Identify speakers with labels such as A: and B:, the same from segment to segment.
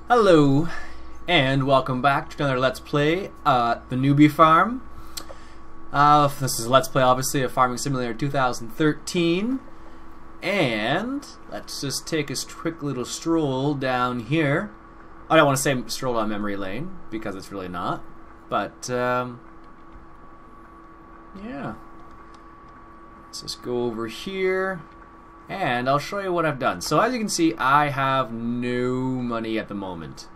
A: Hello, and welcome back to another Let's Play, the Newbie Farm. This is a Let's Play, obviously, of Farming Simulator 2013. And let's just take a quick little stroll down here. I don't want to say stroll down memory lane, because it's really not. But, yeah. Let's just go over here. And I'll show you what I've done. So as you can see, I have no money at the moment.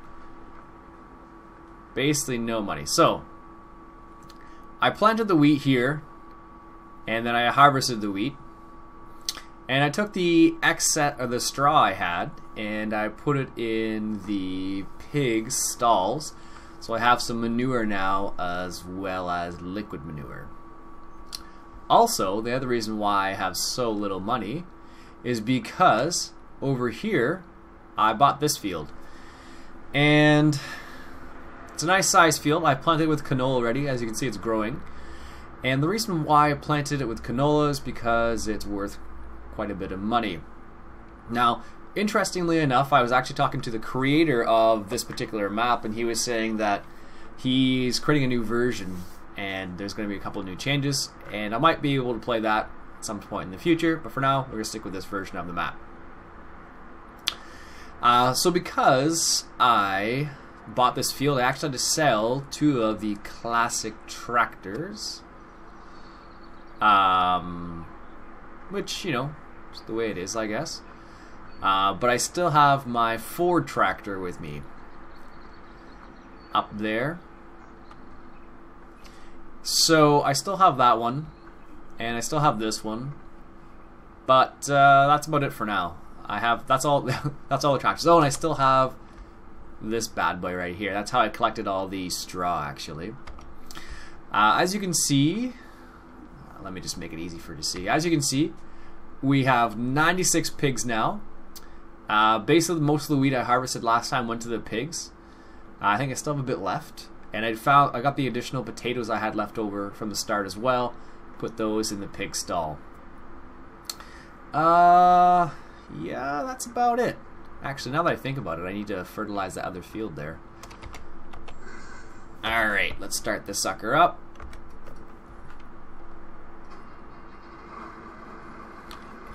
A: Basically no money. So I planted the wheat here, and then I harvested the wheat. And I took the excess of the straw I had, and I put it in the pig's stalls. So I have some manure now, as well as liquid manure. Also, the other reason why I have so little money is because over here I bought this field, and it's a nice size field. I planted it with canola already. As you can see, it's growing, and the reason why I planted it with canola is because it's worth quite a bit of money. Now, interestingly enough, I was actually talking to the creator of this particular map, and he was saying that he's creating a new version and there's going to be a couple of new changes, and I might be able to play that at some point in the future, but for now we're going to stick with this version of the map. So because I bought this field, I actually had to sell two of the classic tractors, which, you know, is the way it is, I guess. But I still have my Ford tractor with me up there. So I still have that one, and I still have this one, but that's about it for now. That's all that's all the tractors. Oh, and I still have this bad boy right here. That's how I collected all the straw, actually. As you can see, let me just make it easy for you to see. As you can see, we have 96 pigs now. Basically, most of the wheat I harvested last time went to the pigs. I think I still have a bit left. And I got the additional potatoes I had left over from the start as well. Put those in the pig stall. Yeah, that's about it. Actually, now that I think about it, I need to fertilize that other field there. Alright, let's start this sucker up.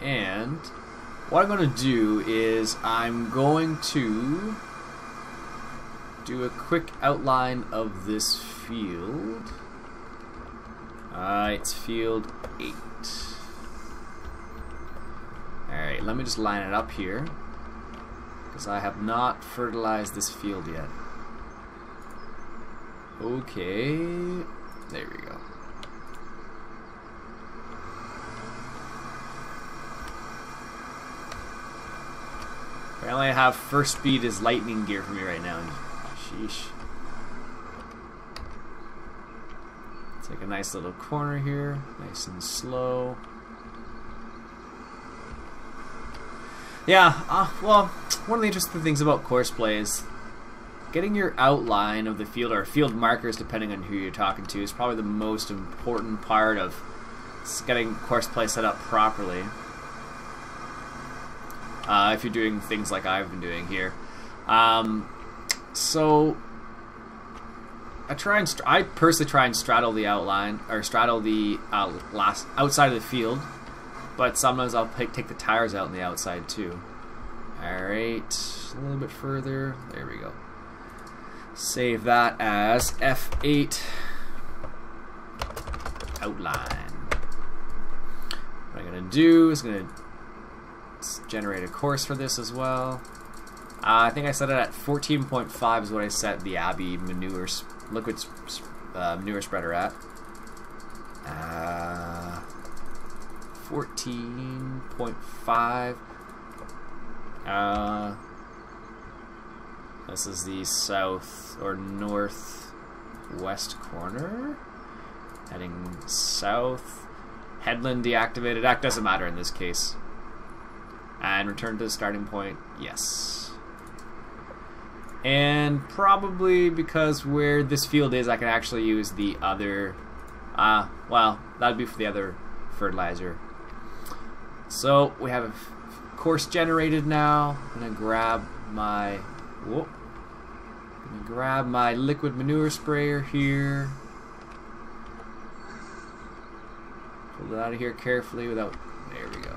A: And what I'm going to do is I'm going to do a quick outline of this field. It's field 8. Alright, let me just line it up here, because I have not fertilized this field yet. Okay, there we go. Apparently I have first speed as lightning gear for me right now. Sheesh. Take a nice little corner here, nice and slow. Yeah, well, one of the interesting things about course play is getting your outline of the field, or field markers depending on who you're talking to, is probably the most important part of getting course play set up properly. If you're doing things like I've been doing here. So I personally try and straddle the outline, or straddle the outside of the field, but sometimes I'll take the tires out on the outside too. Alright, a little bit further. There we go. Save that as F8 outline. What I'm gonna do is generate a course for this as well. I think I set it at 14.5 is what I set the Abbey manure liquid manure spreader at. 14.5. This is the south or northwest corner. Heading south. Headland deactivated. That doesn't matter in this case. And return to the starting point. Yes. And probably because where this field is, I can actually use the other, well, that would be for the other fertilizer. So we have a course generated now. I'm going to grab my, whoop, Grab my liquid manure sprayer here. Pull it out of here carefully without... There we go.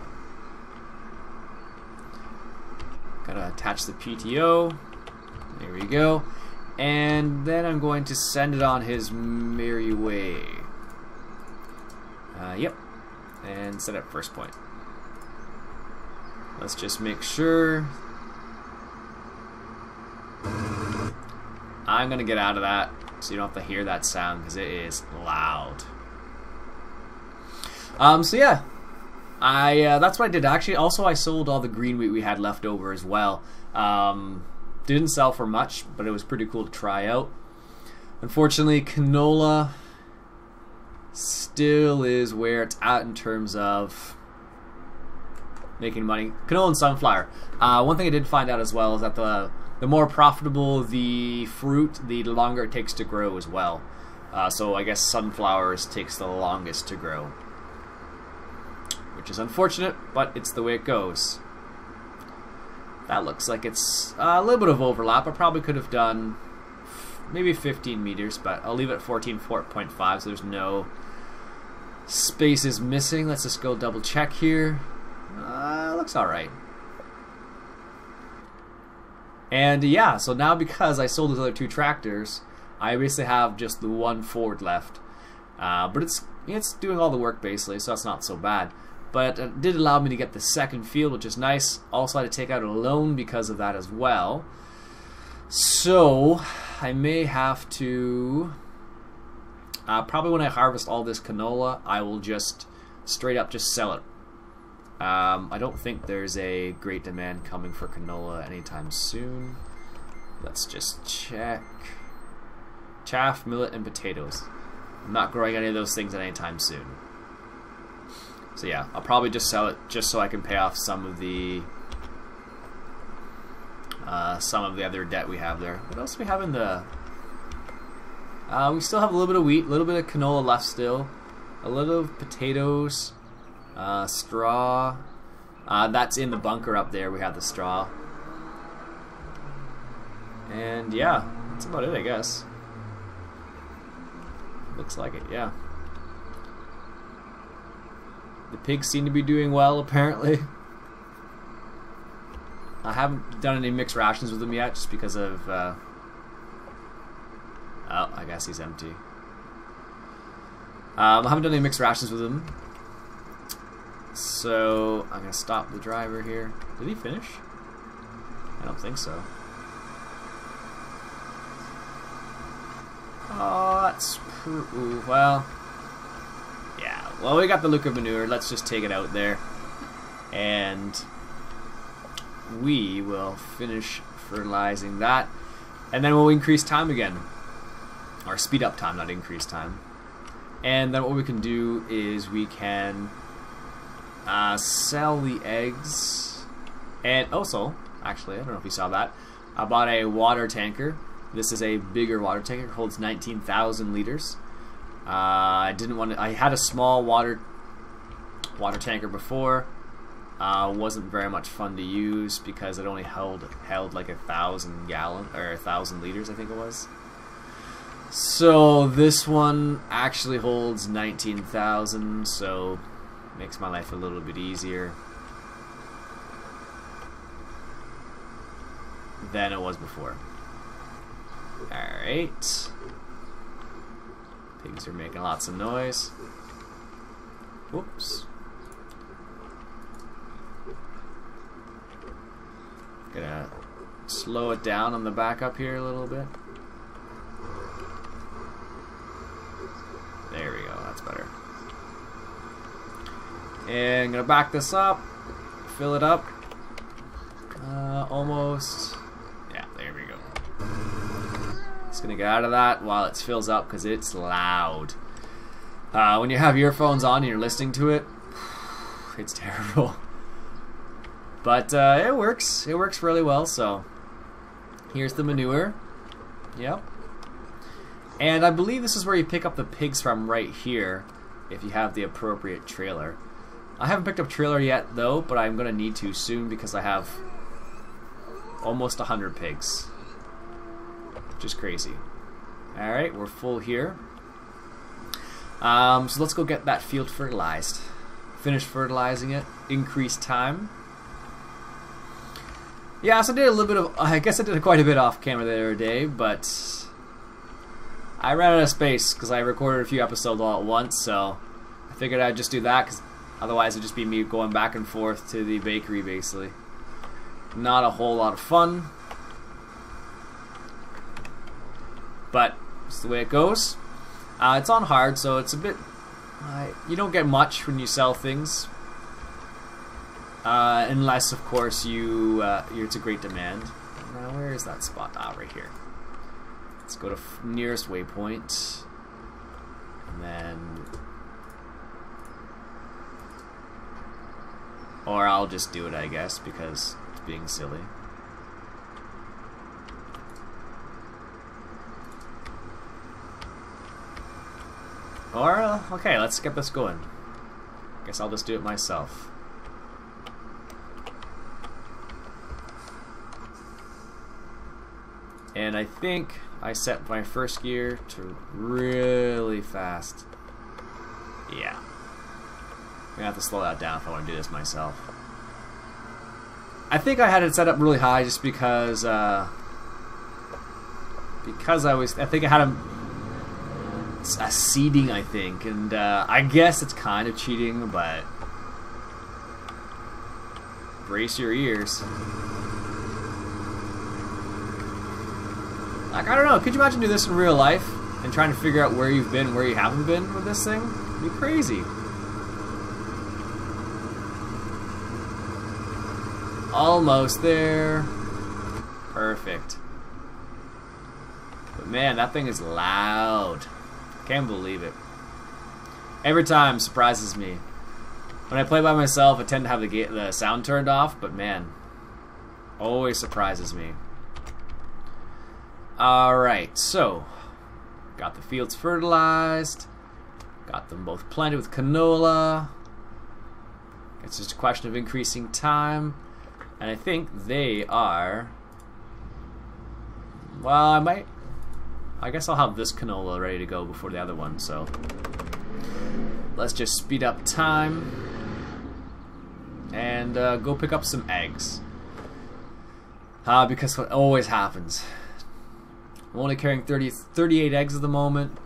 A: Gotta attach the PTO. There we go. And then I'm going to send it on his merry way. Yep. And set up first point. Let's just make sure. I'm gonna get out of that so you don't have to hear that sound because it is loud. So yeah, that's what I did. Actually, also I sold all the green wheat we had left over as well. Didn't sell for much, but it was pretty cool to try out. Unfortunately, canola still is where it's at in terms of making money. Canola and sunflower. One thing I did find out as well is that the more profitable the fruit, the longer it takes to grow as well. So I guess sunflowers takes the longest to grow, which is unfortunate, but it's the way it goes. That looks like it's a little bit of overlap. I probably could have done maybe 15 meters, but I'll leave it at 14.5 so there's no spaces missing. Let's just go double check here. Looks alright. And yeah, so now because I sold those other two tractors, I basically have just the one Ford left. But it's doing all the work basically, so that's not so bad. But it did allow me to get the second field, which is nice. Also, I had to take out a loan because of that as well. So I may have to... probably when I harvest all this canola, I will just straight up just sell it. I don't think there's a great demand coming for canola anytime soon. Let's just check. Chaff, millet, and potatoes. I'm not growing any of those things anytime soon. So yeah, I'll probably just sell it just so I can pay off some of the other debt we have there. What else do we have in the... we still have a little bit of wheat, a little bit of canola left still, a little of potatoes, straw. That's in the bunker up there. We have the straw. And yeah, that's about it, I guess. Looks like it, yeah. The pigs seem to be doing well, apparently. I haven't done any mixed rations with them yet, just because of... oh, I guess he's empty. I haven't done any mixed rations with him. So, I'm going to stop the driver here. Did he finish? I don't think so. Oh, that's... well... yeah, well, we got the liquid manure. Let's just take it out there. And we will finish fertilizing that. And then we'll increase time again. Or speed up time, not increase time. And then what we can do is we can sell the eggs. And also, actually, I don't know if you saw that, I bought a water tanker. This is a bigger water tanker. It holds 19,000 liters. I didn't want to. I had a small water tanker before. Wasn't very much fun to use because it only held like 1,000 gallon or 1,000 liters, I think it was. So this one actually holds 19,000, so makes my life a little bit easier than it was before. Alright. Pigs are making lots of noise. Whoops. Gonna slow it down on the back up here a little bit. There we go, that's better. And I'm gonna back this up, fill it up. Almost. Yeah, there we go. Just gonna get out of that while it fills up because it's loud. When you have earphones on and you're listening to it, it's terrible. But it works. It works really well. So here's the manure. Yep. And I believe this is where you pick up the pigs from, right here, if you have the appropriate trailer. I haven't picked up trailer yet though, but I'm gonna need to soon because I have almost 100 pigs. which is crazy. Alright, we're full here. So let's go get that field fertilized. Finish fertilizing it. Increase time. Yeah, so I did a little bit of... I guess I did quite a bit off camera the other day, but... I ran out of space because I recorded a few episodes all at once, so... I figured I'd just do that, because otherwise it'd just be me going back and forth to the bakery, basically. Not a whole lot of fun. But, it's the way it goes. It's on hard, so it's a bit... you don't get much when you sell things. Unless, of course, it's a great demand. Now, where is that spot? Ah, right here. Let's go to nearest waypoint. And then... Or I'll just do it, I guess, because it's being silly. Or, okay, let's get this going. Guess I'll just do it myself. And I think I set my first gear to really fast. Yeah. I'm gonna have to slow that down if I want to do this myself. I think I had it set up really high just because I think I had a seeding, I think, and I guess it's kind of cheating, but brace your ears. Like, I don't know, could you imagine doing this in real life and trying to figure out where you've been and where you haven't been with this thing? It'd be crazy. Almost there. Perfect. But man, that thing is loud. Can't believe it. Every time surprises me. When I play by myself, I tend to have the sound turned off, but man, always surprises me. Alright, so got the fields fertilized, got them both planted with canola. It's just a question of increasing time, and I think they are, well, I guess I'll have this canola ready to go before the other one, so let's just speed up time and go pick up some eggs. Because what always happens, I'm only carrying 38 eggs at the moment,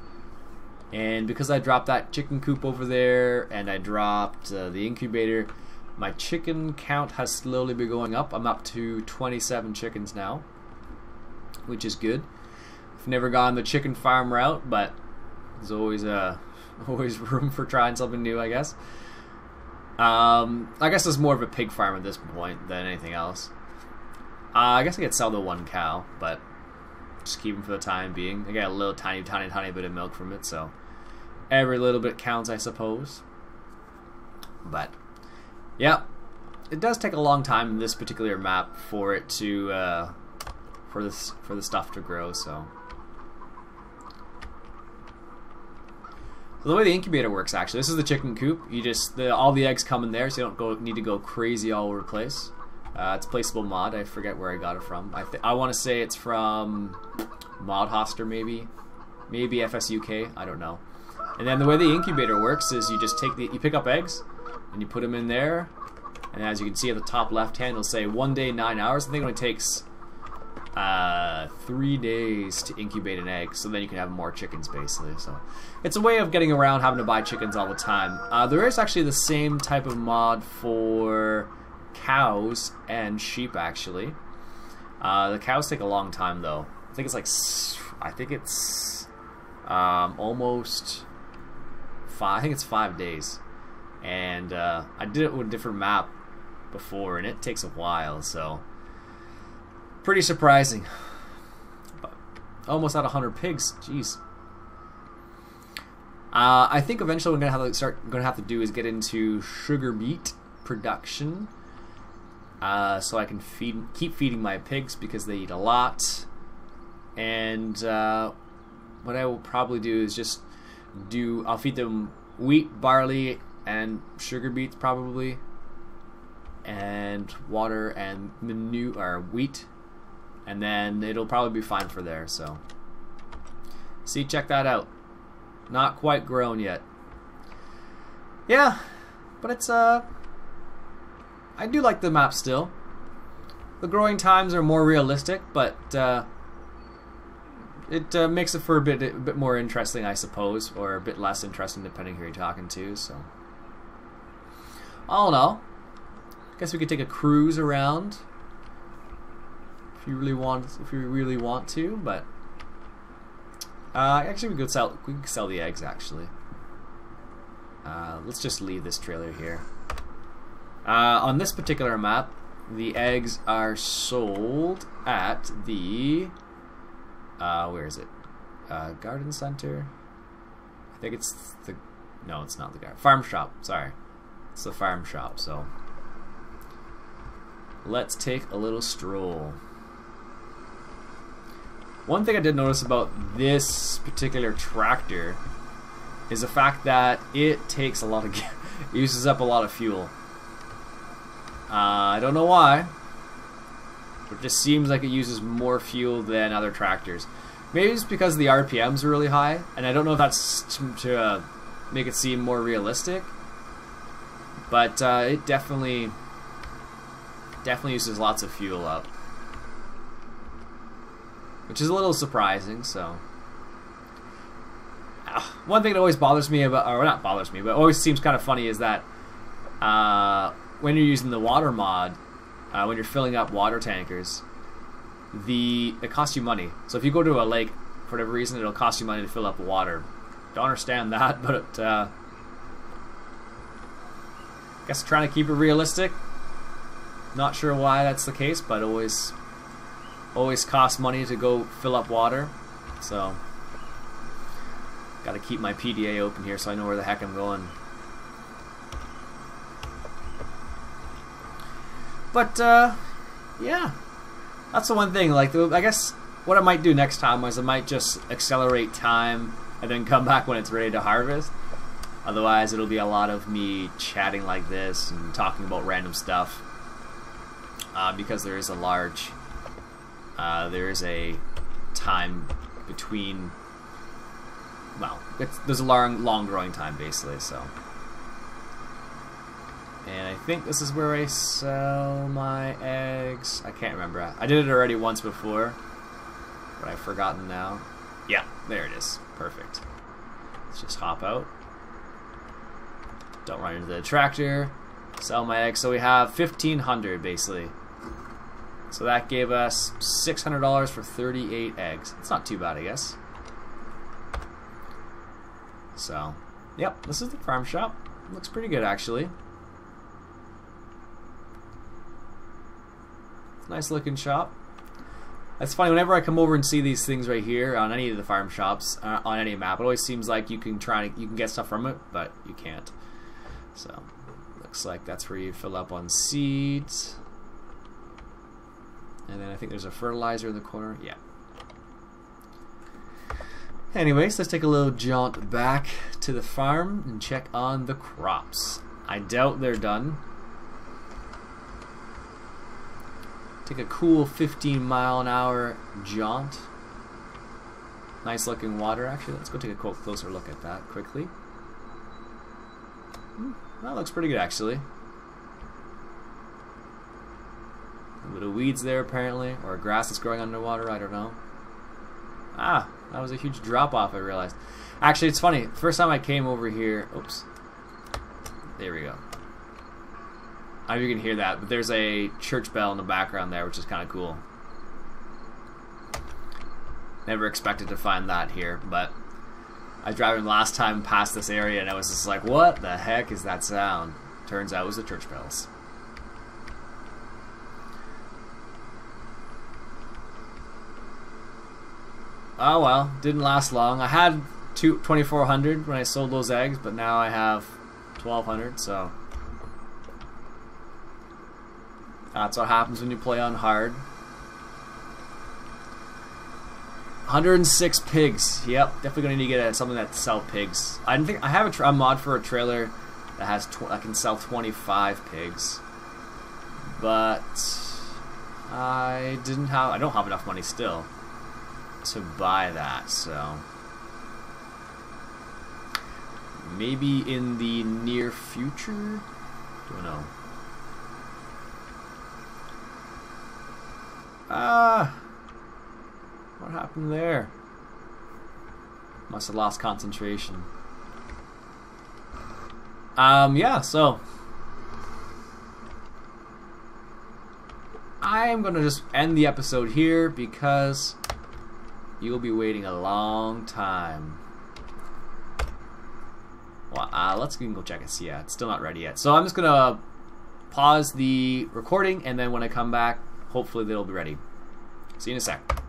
A: and because I dropped that chicken coop over there and I dropped the incubator, my chicken count has slowly been going up. I'm up to 27 chickens now, which is good. I've never gone the chicken farm route, but there's always room for trying something new, I guess. I guess it's more of a pig farm at this point than anything else. I guess I could sell the one cow, but just keep them for the time being. I get a little tiny bit of milk from it, so every little bit counts, I suppose. But yeah, it does take a long time in this particular map for it to for the stuff to grow. So the way the incubator works, actually, this is the chicken coop. You just all the eggs come in there, so you don't need to go crazy all over the place. It's placeable mod. I forget where I got it from. I want to say it's from Mod Hoster, maybe FSUK. I don't know. And then the way the incubator works is you just you pick up eggs and you put them in there. And as you can see at the top left hand, it'll say 1 day 9 hours. I think it only takes 3 days to incubate an egg, so then you can have more chickens, basically. So it's a way of getting around having to buy chickens all the time. There is actually the same type of mod for cows and sheep, actually. The cows take a long time, though. I think it's almost 5 days. And I did it with a different map before, and it takes a while, so pretty surprising. But almost at 100 pigs. Jeez. I think eventually what we're gonna have to do is get into sugar beet production, so I can keep feeding my pigs because they eat a lot. And what I will probably do is I'll feed them wheat, barley, and sugar beets probably, and water and manure, or wheat and then it'll probably be fine for there. So, see, check that out. Not quite grown yet. Yeah, but it's I do like the map still. The growing times are more realistic, but it makes it for a bit more interesting, I suppose, or a bit less interesting depending who you're talking to. So, all in all, I guess we could take a cruise around if you really want to. But actually, we could sell the eggs. Actually, let's just leave this trailer here. On this particular map, the eggs are sold at the where is it? Garden Center. I think it's the no, it's not the garden farm shop. Sorry, it's the farm shop. So let's take a little stroll. One thing I did notice about this particular tractor is the fact that it takes a lot of uses up a lot of fuel. I don't know why, but it just seems like it uses more fuel than other tractors. Maybe it's because the RPMs are really high, and I don't know if that's to make it seem more realistic, but it definitely uses lots of fuel up, which is a little surprising. So one thing that always bothers me about, or not bothers me, but always seems kind of funny is that when you're using the water mod, when you're filling up water tankers, it costs you money. So if you go to a lake, for whatever reason, it'll cost you money to fill up water. Don't understand that, but I guess trying to keep it realistic. Not sure why that's the case, but always costs money to go fill up water. So got to keep my PDA open here so I know where the heck I'm going. But yeah, that's the one thing. Like, I guess what I might do next time is I might just accelerate time and then come back when it's ready to harvest. Otherwise, it'll be a lot of me chatting like this and talking about random stuff. Because there is a large, there is a time between. Well, there's a long growing time basically. So. And I think this is where I sell my eggs. I can't remember. I did it already once before, but I've forgotten now. Yeah, there it is. Perfect. Let's just hop out. Don't run into the tractor. Sell my eggs. So we have 1,500 basically. So that gave us $600 for 38 eggs. It's not too bad, I guess. So, yep, this is the farm shop. Looks pretty good actually. Nice looking shop. That's funny, whenever I come over and see these things right here on any of the farm shops, on any map, it always seems like you can get stuff from it, but you can't. So looks like that's where you fill up on seeds. And then I think there's a fertilizer in the corner. Yeah. Anyways, let's take a little jaunt back to the farm and check on the crops. I doubt they're done. Take a cool 15-mile-an-hour jaunt. Nice looking water, actually. Let's go take a closer look at that quickly. That looks pretty good, actually. A bit of weeds there, apparently, or grass that's growing underwater. I don't know. Ah, that was a huge drop-off, I realized. Actually, it's funny. First time I came over here... Oops. There we go. I don't know if you can hear that, but there's a church bell in the background there, which is kind of cool. Never expected to find that here, but I was driving last time past this area and I was just like, what the heck is that sound? Turns out it was the church bells. Oh well, didn't last long. I had 2,400 when I sold those eggs, but now I have 1,200, so that's what happens when you play on hard. 106 pigs. Yep, definitely gonna need to get something that sell pigs. I have a mod for a trailer that has I can sell 25 pigs, but I don't have enough money still to buy that, so maybe in the near future? Don't know. What happened there? Must have lost concentration. Yeah, so I'm gonna just end the episode here because you'll be waiting a long time. Well, let's go check it. See, yeah, it's still not ready yet. So I'm just gonna pause the recording, and then when I come back, hopefully they'll be ready. See you in a sec.